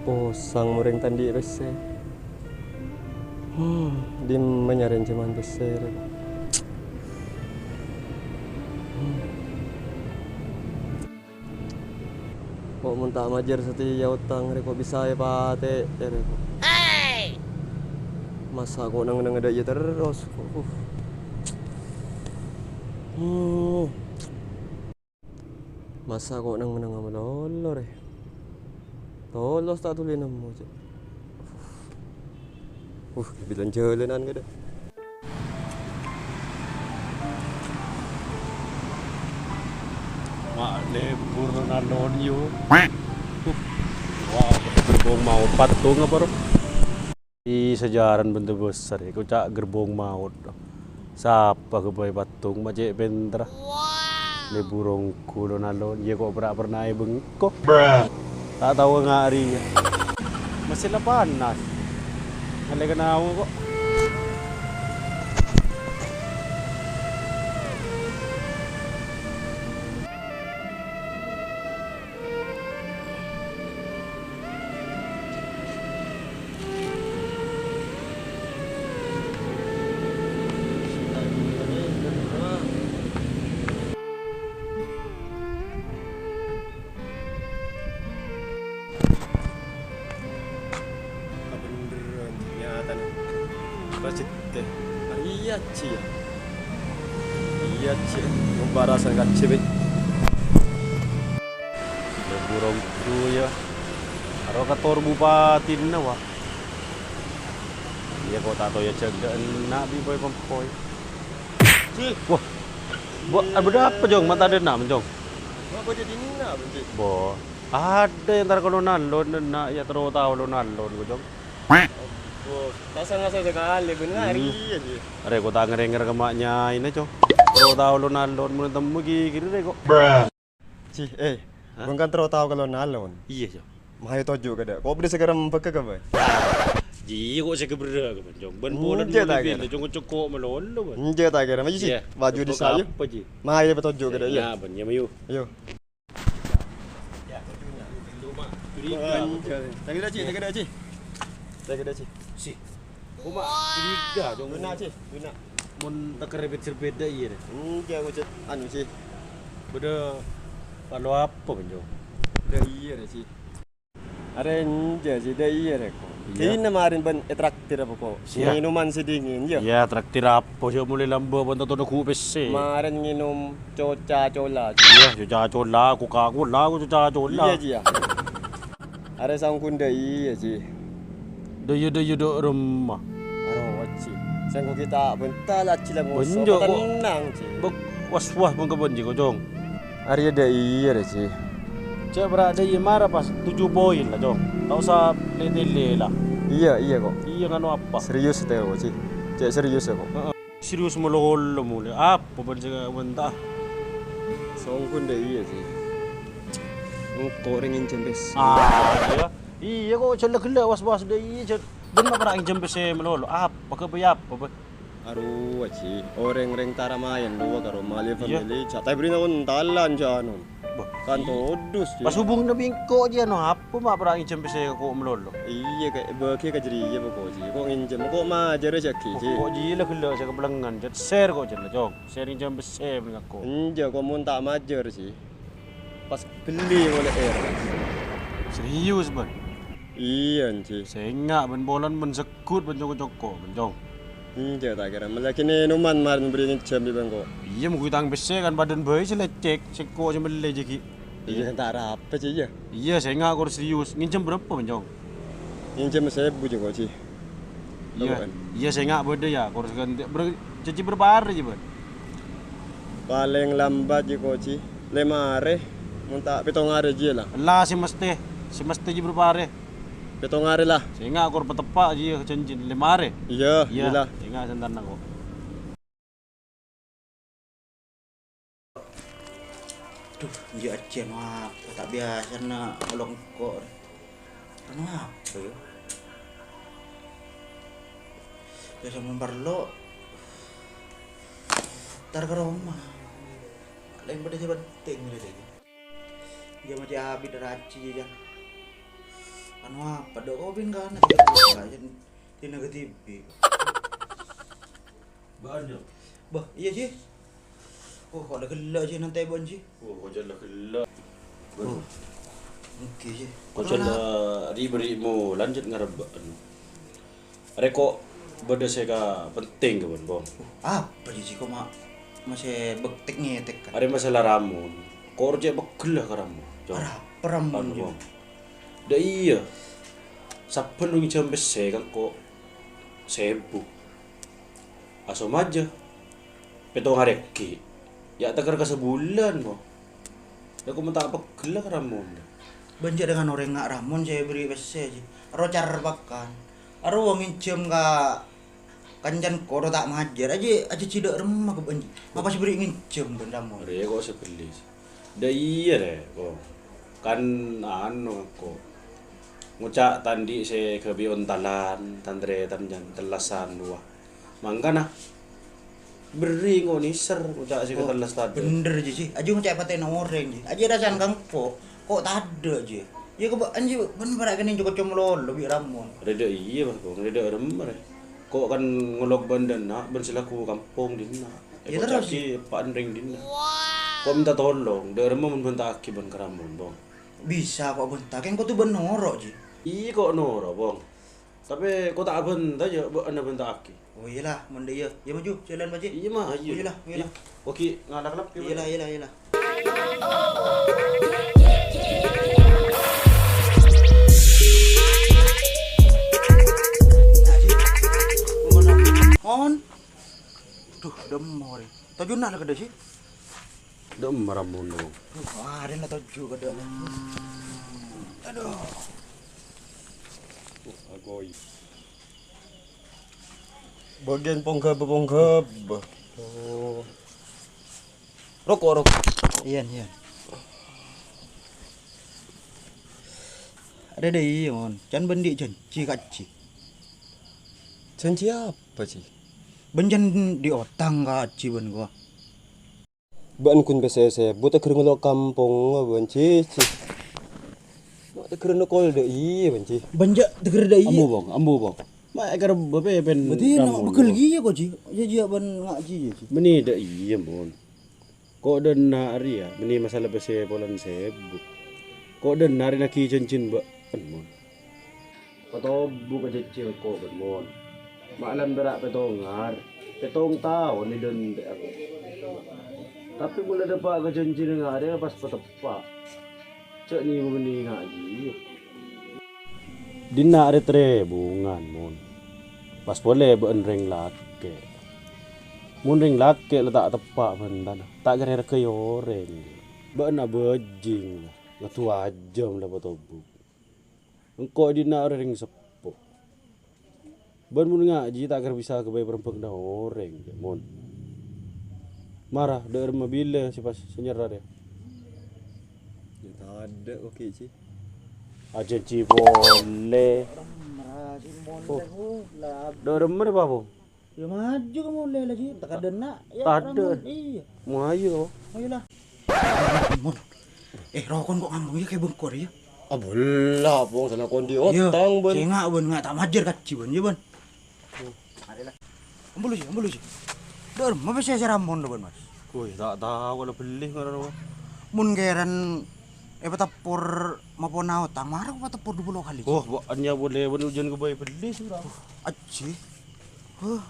Oh, sang muring tandi bese. Di menyarin cuman bese. Kok muntah majer seti ya utang reko bisa ya pate reko. Masa kok nang ada ya terus. Masa kok nang melolor eh. Tolos tak tuloy na mo. Bilang jalanan ka dah. Mak lebur na loan yo. Wah, gerbong maut patung apa bro? Di sejaran bentuk besar, aku cak gerbong maut. Siapa kebayi patung macet pentra. Leburong kulo na loan, ya kok pernah bengkok. Tak tahu ngari. Masih lah panas. Ada kena aku kok. Iya cia. Iya cia. Membarasan kat cebet. Leburong tu ya. Aro kator bupati na wa. Iya kok tak tahu ya cegak nak bi boy pempoy. Wah. Ada apa jong mata ada nak jong? Apa jadi nak benci? Bo. Ada yang tar kalau nalon nak ya terus tahu lo nalon jong. Oh, pasang saya sekali benar iya je. Are ko tak ngerenger ke maknya ini cong. Terus tahu lo nalon mun temu gini deh kok. Ci, bukan terus tahu kalau nalon. Iya cong. Mahai tojo kada. Kok beda sekarang peka ka ba? Ji kok saya keberda ke jong. Ben bola Nje dulu tak lebih kira. cong cokok melon lo ban. Nje tak kira maju sih. Baju di sayu. Apa ji? Mahai dapat tojo kada ya. Ya ban ya mayu. Ayo. Ya tojonya. Rumah. Tak kira ci, tak kira ci. Tak kira ci. Si. Rumah curiga jong. Luna ci, luna. Mun tak kerebet serbeda iya deh. Nje aku cet anu ci. Beda kalau apa ban jong? Da iya deh ci. Are nje ci da iya deh ko. Iya. Ini kemarin ban traktir apa kok? Iya. Minuman sedingin ya. Ya traktir apa sih mulai lambo ban tato ku pese. Kemarin minum coca cola. Iya, cuca cola, aku kaku lah, aku cuca cola. Iya ji ya. Are sang kunda iya ji. Doyo rumah. Aro ci. Sang ko kita bentar lah cilang ngoso. Benjo, kok. Tenang ci. Bek was-was bang kebenji ko jong. Are da iya deh ci. Cek berada iya marah pas 7 poin lah jong. Tak usah lele lah. Iya kok. Iya nganu apa? Serius teh kok ci. Cek serius ya kok. Serius mulu mulai. Apa ban jaga bentah? Sang kunda iya ci. Engkau ringin jembes. Iya. Iya kok celak-celak was-was deh iya. Ben ma parang jembes melolo. Apa ke bayap apa? Aru ci. Orang-orang taramayan dua karo mali Iya. family. Catai beri naon talan janon. Bah, Kan todus ci. pas hubung na bingko dia no apa ma parang jembes ko melolo. Iya kayak beki ka jadi iya kok ci. Kok nginjem kok majer rezeki ci. Kok jila kelo sa kabelangan jet share kok jet jong. Sharing jembes ko. Inja kok mun tak majer ci. Pas beli oleh air. Serius ban. Iya ci. Sengak ban bolan men sekut ban joko-joko ban jong. Inja tak kira malah kini numan marin beri nginjem di bangko. Iya mau kutang bese kan badan bayi selecek seko sembele jeki. Iya tak apa ci iya. Iya sengak kok serius. Nginjem berapa ban jong? Nginjem 1000 juga ci. Iya. Iya sengak beda ya. Kok ganti cuci berapa hari je ban? Paling lambat juga ci. 5 hari. Mun tak 7 hari je lah. Lah si mesti je berapa hari? 7 hari lah. Sengak kok petepak je cincin 5 hari. Iya, Iya. lah. Sengak santan aku. Duh, dia aja mah tak biasa nak melong kok. Anu apa ya? Biasa memperlo. Tar ke rumah. Lain pada saya penting gitu. Dia macam habis deraci je. Anu apa dah kau bin kan di negatif. Banyak. Bah, iya sih. Oh, kok ada gelak sih nanti bon sih. Oh, kau jalan gelap. Oh. Oke sih. Kau jalan beri mu lanjut ngareban. Are kok beda sega penting ke bon. Apa sih kok masih bektek ngetek kan. Are masalah ramun. Kau je begelah karamu. Parah, peramun Anu, juga. Bang. Dah iya. Saben nungi jam bese kan kok sibuk. Asom aja. Petong hari ki. Ya tegar ke sebulan mo. Dah kau minta apa gelah karamu. Banjir dengan orang ngak ramon saya beri bese aja. Aro cara bakan. Aro wongin jam ka kancan koro tak majar aja cidak remah ke banjir. Apa sih beri jam ben ramon. Are kok sebelis. Dah iya deh kok. Kan anu kok. Ngucak tandi se ke biontalan tandre tanjan telasan dua. Mangkana beri kok niser ngucak se ke telas tadi. Bener aja sih. Aja ngecek paten orang sih. Aja rasan kang kok tak ada aja. Ya ke anjir ben berak kene cukup comlo lebih ramon. Reda iya bah kok reda remar. Kok kan ngolok bandan nak ben selaku kampung dina. Ya Kok terus caki pak ring dina. Kok minta tolong, dia remar mun bentak aki ban keramun bang. Bisa kok bentak kan kok tuh benorok sih. Iya kok nora bang. Tapi kok tak bentak aja, anda bentak aki. Oh iyalah, mende iya. Ya maju, jalan baca. Iya mah, Oh, iyalah, iyalah. Oke, ngadak lap. Iyalah, iyalah, iyalah. On. Duh, demor. Tajun nak kada sih? Dem maramun dong. Wah, ada lah taju kada. Aduh. Agoy. Bagian ponggab. Oh. Rokok. Iyan, iyan. Ada deh iya, on. Can bendi janji kaci. Janji apa sih? Benjan di otang kaci ben gua. Ban kun bese buta kereng lo kampung benci. Buta kereng lo kol de iya benci. Benja deger deh iya. Ambu bang. Mak ekar bepe pen. Berarti nak bekel gigi kok ji. Ya ban ngaji ya ji. Meni dah iya mon. Kok dan nari ya, meni masalah bese polan sebu. Kok dan nari nak cincin ba mon. Kau buka cecil kok mon. Malam berak petongar. Petong tahu ni dan aku. Tapi mula dapat ke cincin dengan dia pas petepak. Cek ni meni ngaji. Dina ada bungan mon. Pas boleh berenring lake. Mun ring lake letak tepak bendan. Tak kira ke yoreng. Bena bejing. Ngatu ajam lah batobu. Engkau dina ring sepuh. Ben mun ngaji tak kira bisa ke bayi perempuan dah orang mon. Marah der bila si pas senyerah dia. Ya tak ada okey sih. Aja boleh. Dah remar apa bang? Ya maju kamu lele ji. Tak ada nak. Ya Tak ada. Iya. Mayu. Ayolah. Mon. Rokon kok ngambung ya kayak bengkor ya. Abolah bang sana kondi otang ben. Cengak ben ngak tak majer kaci ben ya ben. Adalah. Ambulu sih. Dor, mau bisa saya ramon do ben mas. Kuy tak tahu kalau beli ngaran. Mun geran petapur maupun nautang marah petapur 20 kali. Oh, buatnya boleh hujan ke bayi beli surah. Aji. Huh.